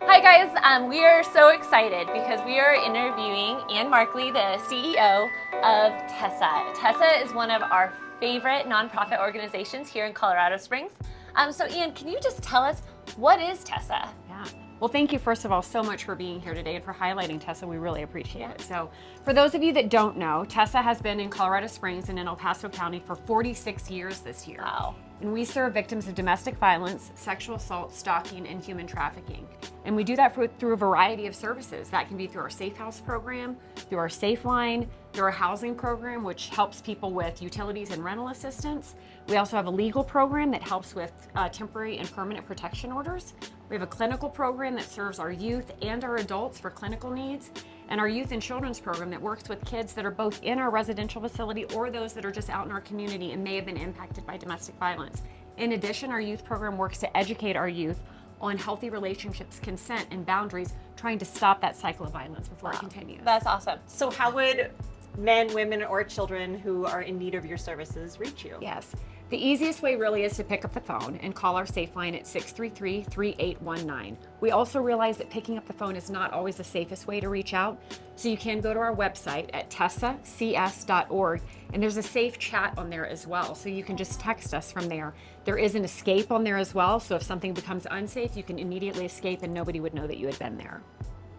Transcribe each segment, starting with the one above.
Hi guys, we are so excited because we are interviewing Ann Markley, the CEO of Tessa. Tessa is one of our favorite nonprofit organizations here in Colorado Springs. So Ann, can you just tell us, what is Tessa? Yeah. Well, thank you, first of all, so much for being here today and for highlighting Tessa. We really appreciate it. So for those of you that don't know, Tessa has been in Colorado Springs and in El Paso County for 46 years this year. Wow. And we serve victims of domestic violence, sexual assault, stalking, and human trafficking. And we do that through a variety of services. That can be through our SAFEHOUSE program, through our SAFELINE, through our housing program, which helps people with utilities and rental assistance. We also have a legal program that helps with temporary and permanent protection orders. We have a clinical program that serves our youth and our adults for clinical needs, and our youth and children's program that works with kids that are both in our residential facility or those that are just out in our community and may have been impacted by domestic violence. In addition, our youth program works to educate our youth on healthy relationships, consent, and boundaries, trying to stop that cycle of violence before it continues. That's awesome. So how would men, women, or children who are in need of your services reach you? Yes. The easiest way really is to pick up the phone and call our SAFELINE at 633-3819. We also realize that picking up the phone is not always the safest way to reach out, so you can go to our website at tessacs.org, and there's a safe chat on there as well, so you can just text us from there. There is an escape on there as well, so if something becomes unsafe, you can immediately escape and nobody would know that you had been there.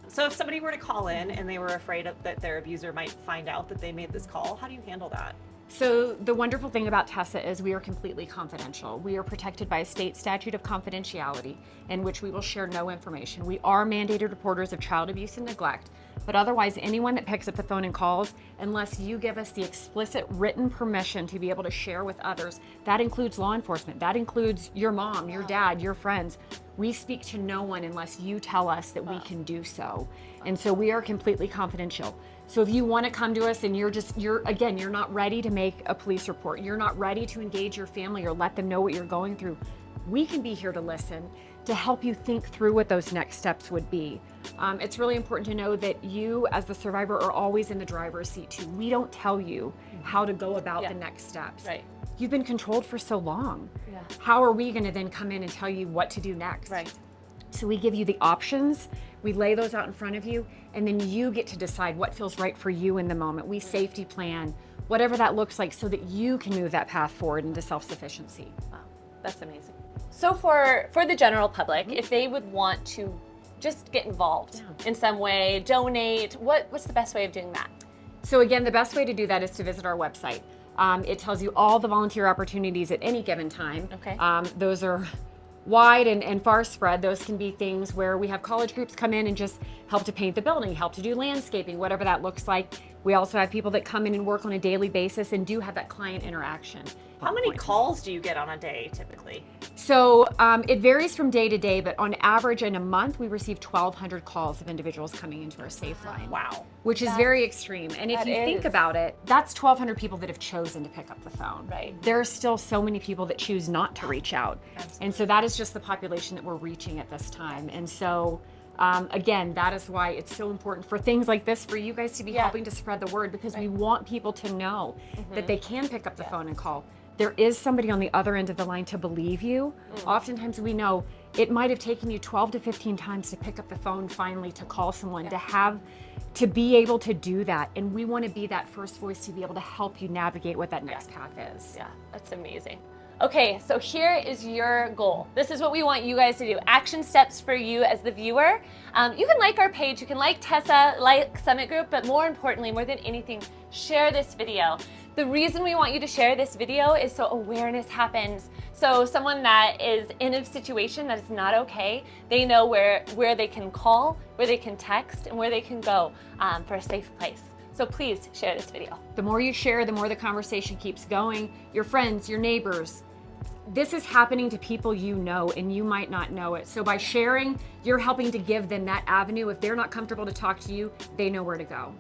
So if somebody were to call in and they were afraid that their abuser might find out that they made this call, how do you handle that? So the wonderful thing about Tessa is we are completely confidential. We are protected by a state statute of confidentiality in which we will share no information. We are mandated reporters of child abuse and neglect, but otherwise anyone that picks up the phone and calls, unless you give us the explicit written permission to be able to share with others, that includes law enforcement, that includes your mom, your dad, your friends. We speak to no one unless you tell us that we can do so. And so we are completely confidential. So if you want to come to us and you're not ready to make a police report, you're not ready to engage your family or let them know what you're going through, we can be here to listen, to help you think through what those next steps would be. It's really important to know that you, as the survivor, are always in the driver's seat too. We don't tell you how to go about the next steps. Right. You've been controlled for so long. Yeah. How are we going to then come in and tell you what to do next? Right. So we give you the options, we lay those out in front of you, and then you get to decide what feels right for you in the moment. We safety plan, whatever that looks like, so that you can move that path forward into self-sufficiency. Wow, that's amazing. So for the general public, if they would want to just get involved in some way, donate, what's the best way of doing that? So again, the best way to do that is to visit our website. It tells you all the volunteer opportunities at any given time. Okay. Those are wide and far spread. Those can be things where we have college groups come in and just help to paint the building, help to do landscaping, whatever that looks like. We also have people that come in and work on a daily basis and do have that client interaction. How many calls do you get on a day typically? So it varies from day to day, but on average in a month, we receive 1,200 calls of individuals coming into our SAFELINE. Wow. Which is very extreme. And if you think about it, that's 1,200 people that have chosen to pick up the phone. Right. There are still so many people that choose not to reach out. Absolutely. And so that is just the population that we're reaching at this time. And so again, that is why it's so important for things like this, for you guys to be helping to spread the word, because we want people to know that they can pick up the phone and call. There is somebody on the other end of the line to believe you. Oftentimes we know it might have taken you 12 to 15 times to pick up the phone finally to call someone, to be able to do that. And we want to be that first voice to be able to help you navigate what that next path is. Yeah, that's amazing. Okay, so here is your goal. This is what we want you guys to do. Action steps for you as the viewer. You can like our page, you can like Tessa, like Summit Group, but more importantly, more than anything, share this video. The reason we want you to share this video is so awareness happens. So someone that is in a situation that is not okay, they know where they can call, where they can text, and where they can go for a safe place. So please share this video. The more you share, the more the conversation keeps going. Your friends, your neighbors. This is happening to people you know, and you might not know it. So by sharing, you're helping to give them that avenue. If they're not comfortable to talk to you, they know where to go.